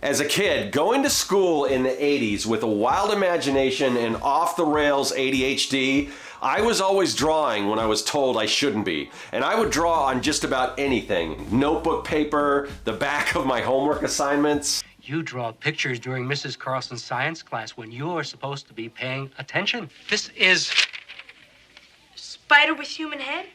As a kid, going to school in the 80s with a wild imagination and off-the-rails ADHD, I was always drawing when I was told I shouldn't be. And I would draw on just about anything. Notebook paper, the back of my homework assignments. You draw pictures during Mrs. Carlson's science class when you're supposed to be paying attention. This is... Spider with human head?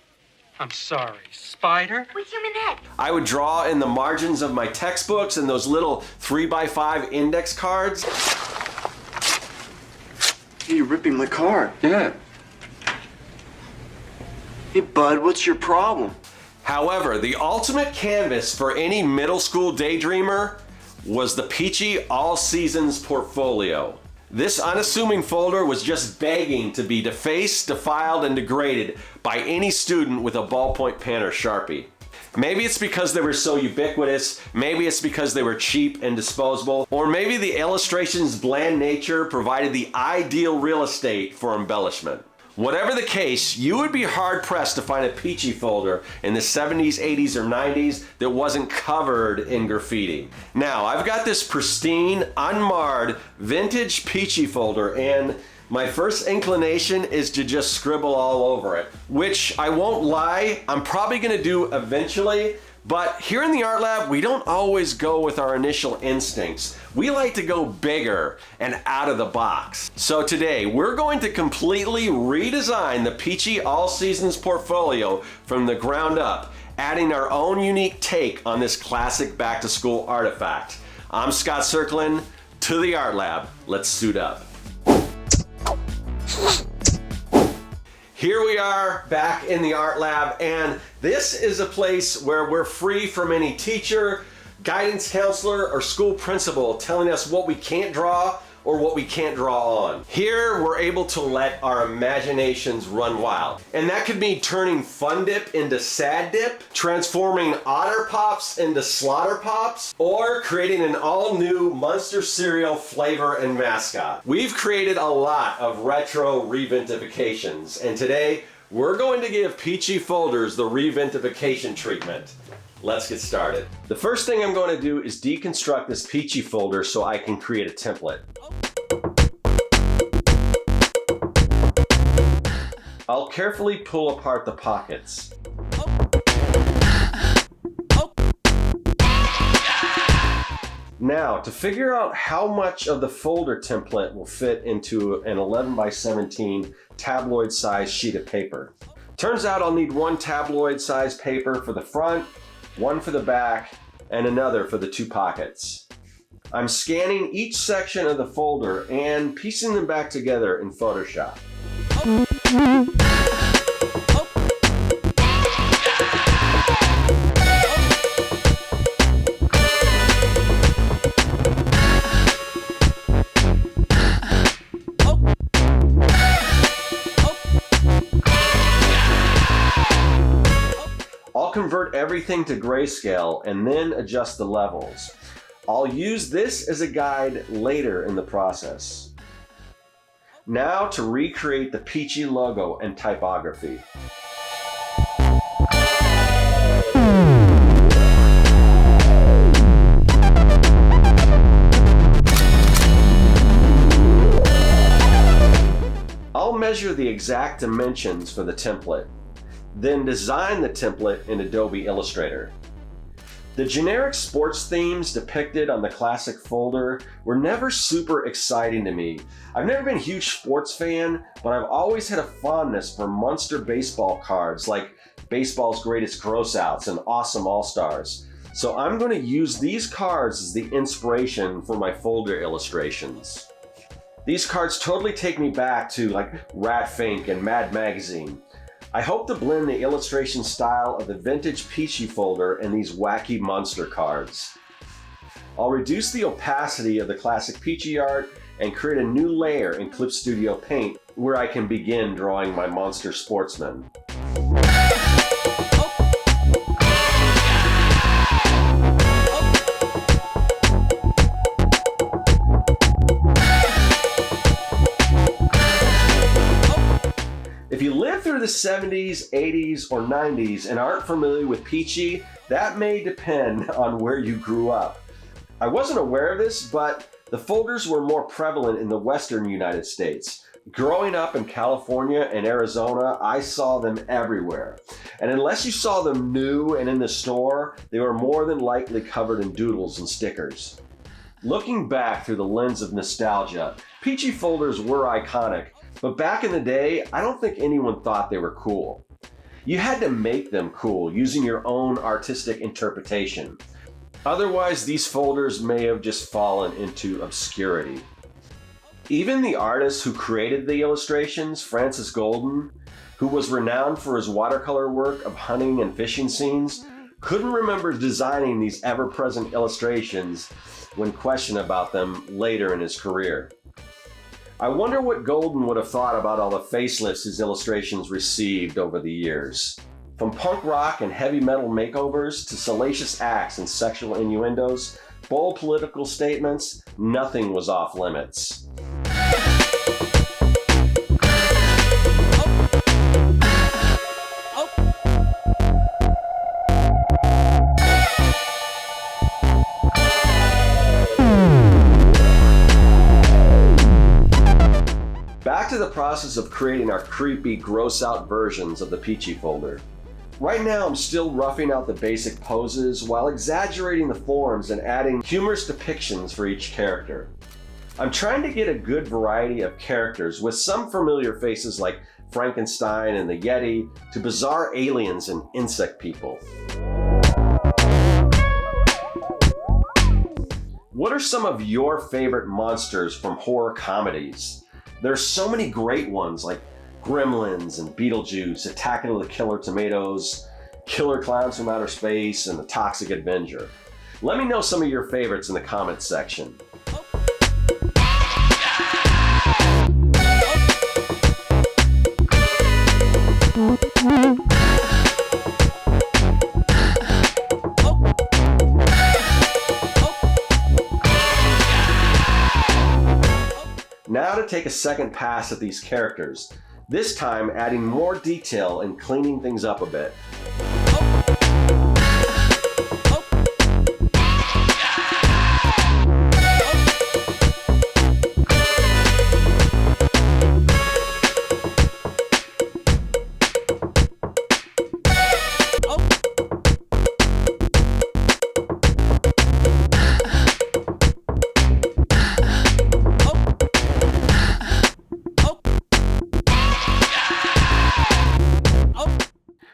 I'm sorry, spider? With human head. I would draw in the margins of my textbooks and those little 3x5 index cards. Hey, you're ripping my card. Yeah. Hey, bud, what's your problem? However, the ultimate canvas for any middle school daydreamer was the Pee-Chee All Seasons portfolio. This unassuming folder was just begging to be defaced, defiled, and degraded by any student with a ballpoint pen or Sharpie. Maybe it's because they were so ubiquitous, maybe it's because they were cheap and disposable, or maybe the illustration's bland nature provided the ideal real estate for embellishment. Whatever the case, you would be hard-pressed to find a Pee-Chee folder in the 70s, 80s, or 90s that wasn't covered in graffiti. Now, I've got this pristine, unmarred, vintage Pee-Chee folder, and my first inclination is to just scribble all over it, which I won't lie, I'm probably gonna do eventually, but here in the Art Lab, we don't always go with our initial instincts. We like to go bigger and out of the box. So today, we're going to completely redesign the Pee-Chee All Seasons portfolio from the ground up, adding our own unique take on this classic back-to-school artifact. I'm Scott Serkland, to the Art Lab. Let's suit up. Here we are back in the Art Lab, and this is a place where we're free from any teacher, guidance counselor, or school principal telling us what we can't draw or what we can't draw on. Here, we're able to let our imaginations run wild. And that could mean turning Fun Dip into Sad Dip, transforming Otter Pops into Slaughter Pops, or creating an all-new Munster cereal flavor and mascot. We've created a lot of retro reventifications, and today, we're going to give Pee-Chee folders the reventification treatment. Let's get started. The first thing I'm going to do is deconstruct this Pee-Chee folder so I can create a template. I'll carefully pull apart the pockets. Now, to figure out how much of the folder template will fit into an 11x17 tabloid-sized sheet of paper. Turns out I'll need one tabloid-sized paper for the front, one for the back, and another for the two pockets. I'm scanning each section of the folder and piecing them back together in Photoshop. I'll convert everything to grayscale and then adjust the levels. I'll use this as a guide later in the process. Now to recreate the Pee-Chee logo and typography. I'll measure the exact dimensions for the template, then design the template in Adobe Illustrator. The generic sports themes depicted on the classic folder were never super exciting to me. I've never been a huge sports fan, but I've always had a fondness for Munster baseball cards like Baseball's Greatest Grossouts and Awesome All-Stars. So I'm going to use these cards as the inspiration for my folder illustrations. These cards totally take me back to like Rat Fink and Mad Magazine. I hope to blend the illustration style of the vintage Pee-Chee folder and these wacky monster cards. I'll reduce the opacity of the classic Pee-Chee art and create a new layer in Clip Studio Paint where I can begin drawing my monster sportsman. If you lived through the 70s, 80s, or 90s and aren't familiar with Pee-Chee, that may depend on where you grew up. I wasn't aware of this, but the folders were more prevalent in the western United States. Growing up in California and Arizona, I saw them everywhere. And unless you saw them new and in the store, they were more than likely covered in doodles and stickers. Looking back through the lens of nostalgia, Pee-Chee folders were iconic, but back in the day, I don't think anyone thought they were cool. You had to make them cool using your own artistic interpretation. Otherwise, these folders may have just fallen into obscurity. Even the artist who created the illustrations, Francis Golden, who was renowned for his watercolor work of hunting and fishing scenes, couldn't remember designing these ever-present illustrations when questioned about them later in his career. I wonder what Golden would have thought about all the facelifts his illustrations received over the years. From punk rock and heavy metal makeovers to salacious acts and sexual innuendos, bold political statements, nothing was off limits. Back to the process of creating our creepy, gross-out versions of the Pee-Chee folder. Right now, I'm still roughing out the basic poses while exaggerating the forms and adding humorous depictions for each character. I'm trying to get a good variety of characters with some familiar faces like Frankenstein and the Yeti to bizarre aliens and insect people. What are some of your favorite monsters from horror comedies? There's so many great ones like Gremlins and Beetlejuice, Attack of the Killer Tomatoes, Killer Clowns from Outer Space, and The Toxic Avenger. Let me know some of your favorites in the comments section. Now to take a second pass at these characters, this time adding more detail and cleaning things up a bit.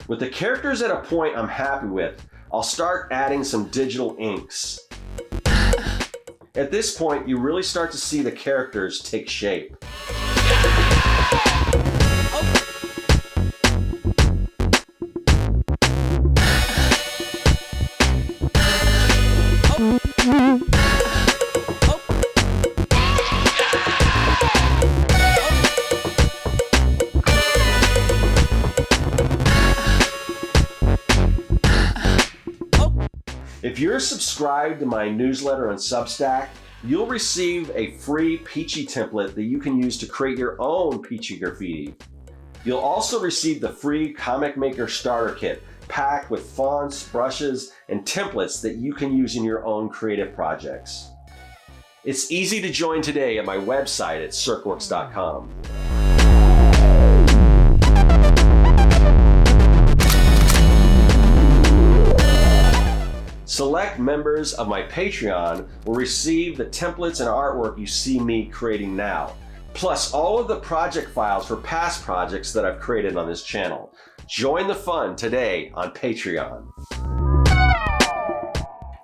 With the characters at a point I'm happy with, I'll start adding some digital inks. At this point, you really start to see the characters take shape. If you're subscribed to my newsletter on Substack, you'll receive a free Pee-Chee template that you can use to create your own Pee-Chee graffiti. You'll also receive the free Comic Maker Starter Kit, packed with fonts, brushes, and templates that you can use in your own creative projects. It's easy to join today at my website at Serkworks.com. Select members of my Patreon will receive the templates and artwork you see me creating now, plus all of the project files for past projects that I've created on this channel. Join the fun today on Patreon.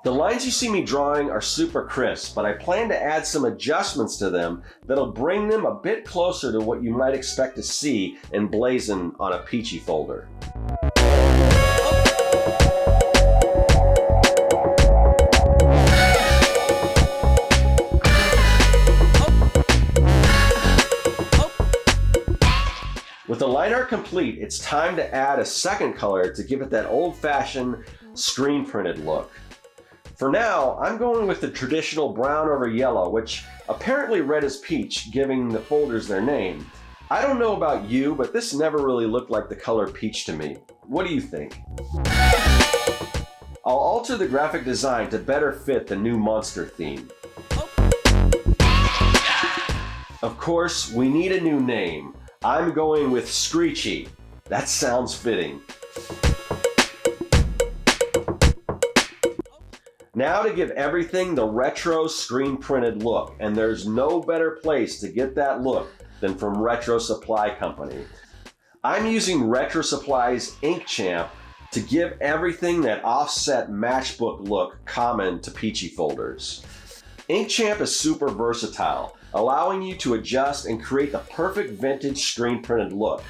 The lines you see me drawing are super crisp, but I plan to add some adjustments to them that'll bring them a bit closer to what you might expect to see emblazoned on a Pee-Chee folder. With the line art complete, it's time to add a second color to give it that old-fashioned screen printed look. For now, I'm going with the traditional brown over yellow, which apparently read as peach, giving the folders their name. I don't know about you, but this never really looked like the color peach to me. What do you think? I'll alter the graphic design to better fit the new monster theme. Of course, we need a new name. I'm going with Screechy. That sounds fitting. Now to give everything the retro screen printed look, and there's no better place to get that look than from Retro Supply Company. I'm using Retro Supply's Ink Champ to give everything that offset matchbook look common to Pee-Chee folders. Ink Champ is super versatile, allowing you to adjust and create the perfect vintage screen printed look.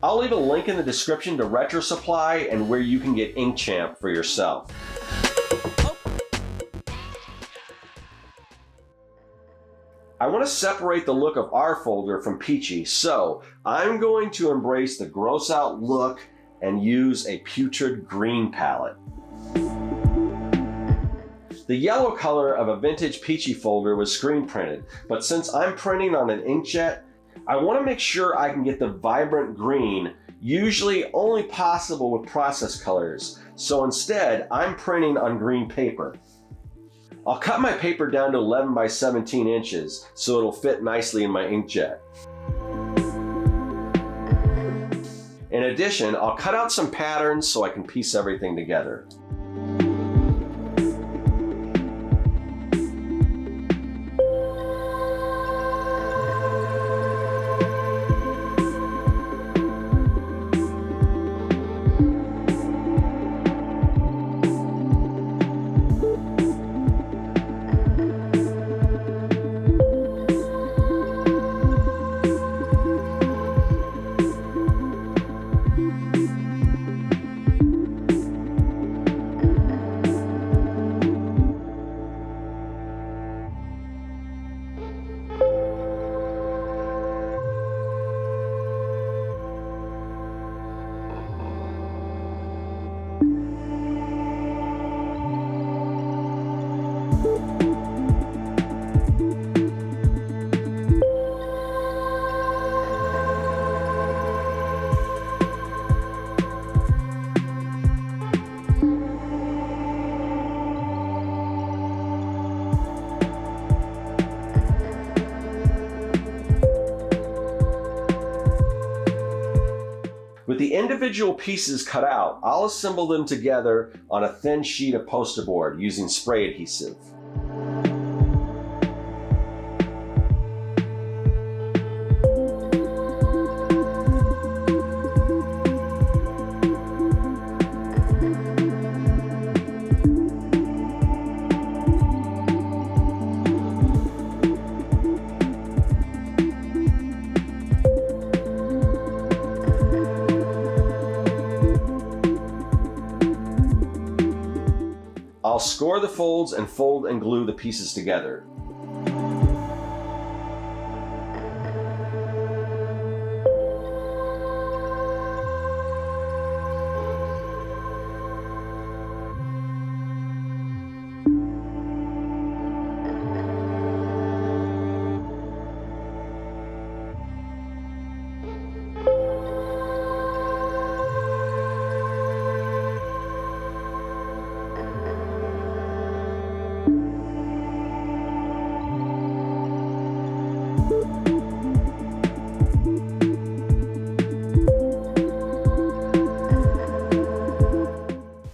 I'll leave a link in the description to Retro Supply and where you can get Ink Champ for yourself. I want to separate the look of our folder from Pee-Chee, so I'm going to embrace the gross out look and use a putrid green palette. The yellow color of a vintage Pee-Chee folder was screen printed, but since I'm printing on an inkjet, I want to make sure I can get the vibrant green, usually only possible with process colors, so instead I'm printing on green paper. I'll cut my paper down to 11 by 17 inches so it'll fit nicely in my inkjet. In addition, I'll cut out some patterns so I can piece everything together. With the individual pieces cut out, I'll assemble them together on a thin sheet of poster board using spray adhesive. I'll score the folds and fold and glue the pieces together.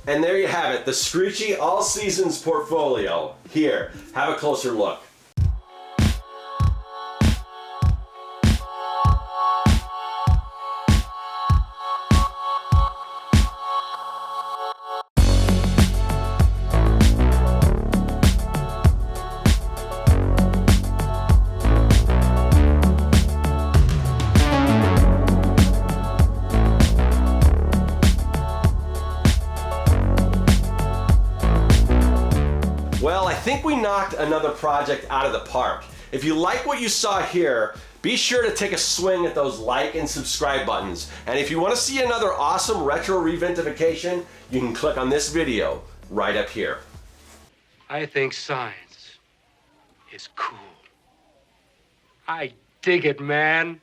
And there you have it, the Screechy All Seasons portfolio. Here, have a closer look. Well, I think we knocked another project out of the park. If you like what you saw here, be sure to take a swing at those like and subscribe buttons. And if you want to see another awesome retro reventification, you can click on this video right up here. I think science is cool. I dig it, man.